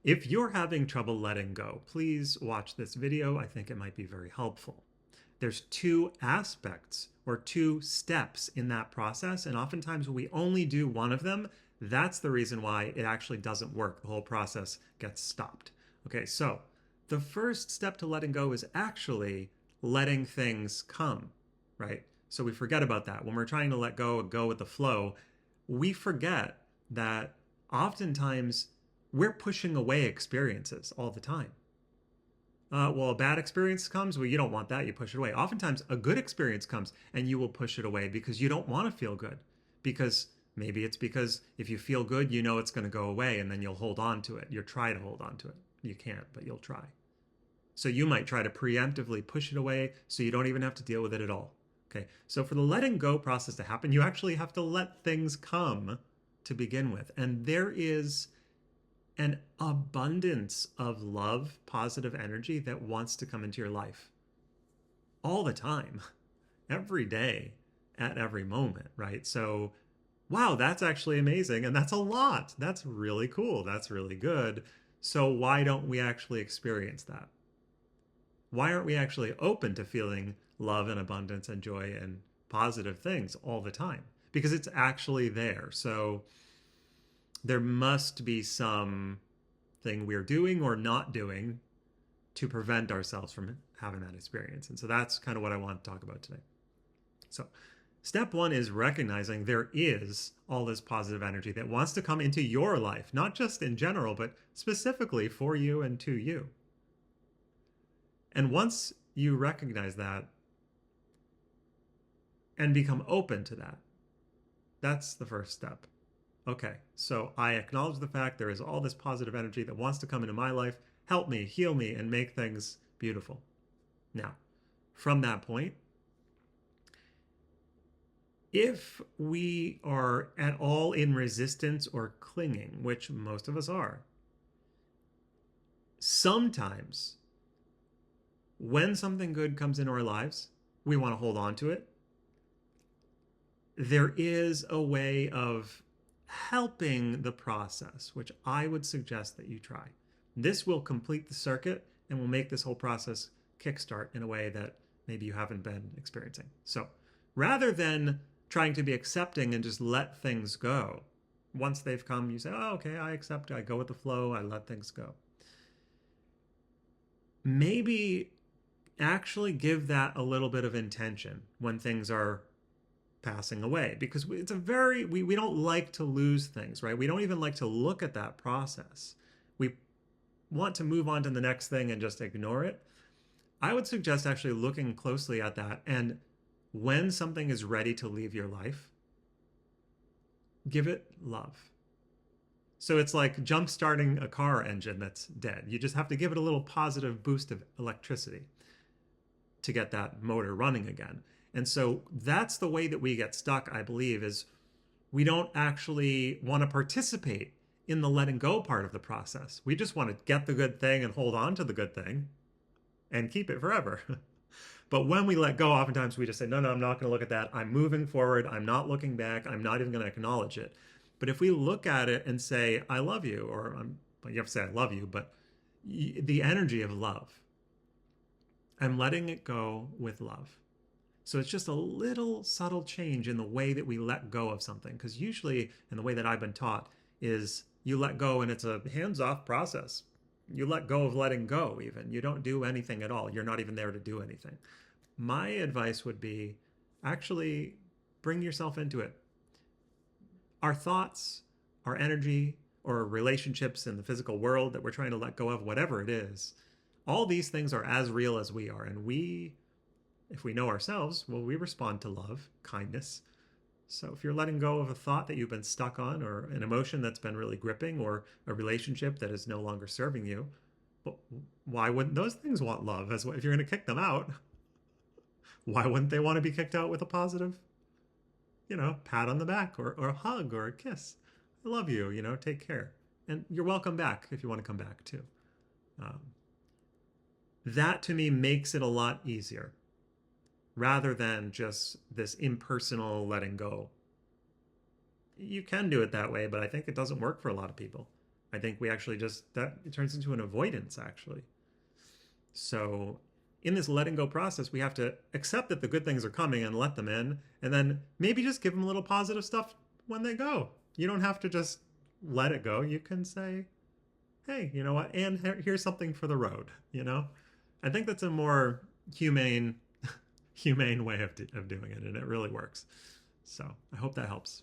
If you're having trouble letting go, please watch this video. I think it might be very helpful. There's two aspects or two steps in that process, and oftentimes we only do one of them. That's the reason why it actually doesn't work. The whole process gets stopped. Okay, so the first step to letting go is actually letting things come, right? So we forget about that. When we're trying to let go and go with the flow, we forget that oftentimes we're pushing away experiences all the time. Well, a bad experience comes, well, you don't want that, you push it away. Oftentimes, a good experience comes and you will push it away because you don't want to feel good. Because maybe it's because if you feel good, you know it's going to go away and then you'll hold on to it. You'll try to hold on to it. You can't, but you'll try. So you might try to preemptively push it away so you don't even have to deal with it at all. Okay, so for the letting go process to happen, you actually have to let things come to begin with. And there is an abundance of love, positive energy that wants to come into your life all the time, every day, at every moment, right? So, wow, that's actually amazing. And that's a lot. That's really cool. That's really good. So, why don't we actually experience that? Why aren't we actually open to feeling love and abundance and joy and positive things all the time? Because it's actually there. So, there must be some thing we're doing or not doing to prevent ourselves from having that experience. And so that's kind of what I want to talk about today. So, step one is recognizing there is all this positive energy that wants to come into your life, not just in general, but specifically for you and to you. And once you recognize that and become open to that, that's the first step. Okay, so I acknowledge the fact there is all this positive energy that wants to come into my life, help me, heal me, and make things beautiful. Now, from that point, if we are at all in resistance or clinging, which most of us are, sometimes when something good comes into our lives, we want to hold on to it. There is a way of helping the process, which I would suggest that you try. This will complete the circuit and will make this whole process kickstart in a way that maybe you haven't been experiencing. So rather than trying to be accepting and just let things go, once they've come, you say, oh, okay, I accept, I go with the flow, I let things go. Maybe actually give that a little bit of intention when things are passing away, because it's a very we don't like to lose things, right? We don't even like to look at that process. We want to move on to the next thing and just ignore it. I would suggest actually looking closely at that, and when something is ready to leave your life, give it love. So it's like jump starting a car engine that's dead. You just have to give it a little positive boost of electricity to get that motor running again. And so that's the way that we get stuck, I believe, is we don't actually want to participate in the letting go part of the process. We just want to get the good thing and hold on to the good thing and keep it forever. But when we let go, oftentimes we just say, no, I'm not going to look at that. I'm moving forward. I'm not looking back. I'm not even going to acknowledge it. But if we look at it and say, I love you, or well, you have to say, I love you, but the energy of love, I'm letting it go with love. So it's just a little subtle change in the way that we let go of something. Because usually, in the way that I've been taught, is you let go and it's a hands-off process. You let go of letting go, even. You don't do anything at all. You're not even there to do anything. My advice would be actually bring yourself into it. Our thoughts, our energy, or relationships in the physical world that we're trying to let go of, whatever it is, all these things are as real as we are. And we, if we know ourselves, well, we respond to love, kindness. So if you're letting go of a thought that you've been stuck on, or an emotion that's been really gripping, or a relationship that is no longer serving you, well, why wouldn't those things want love? As well? If you're going to kick them out, why wouldn't they want to be kicked out with a positive, pat on the back, or a hug, or a kiss? I love you, take care. And you're welcome back if you want to come back too. Um, that to me makes it a lot easier rather than just this impersonal letting go. You can do it that way, but I think it doesn't work for a lot of people. I think we actually just, that it turns into an avoidance actually. So in this letting go process, we have to accept that the good things are coming and let them in, and then maybe just give them a little positive stuff when they go. You don't have to just let it go. You can say, hey, you know what? And here's something for the road, you know? I think that's a more humane humane way of doing it, and it really works. So I hope that helps.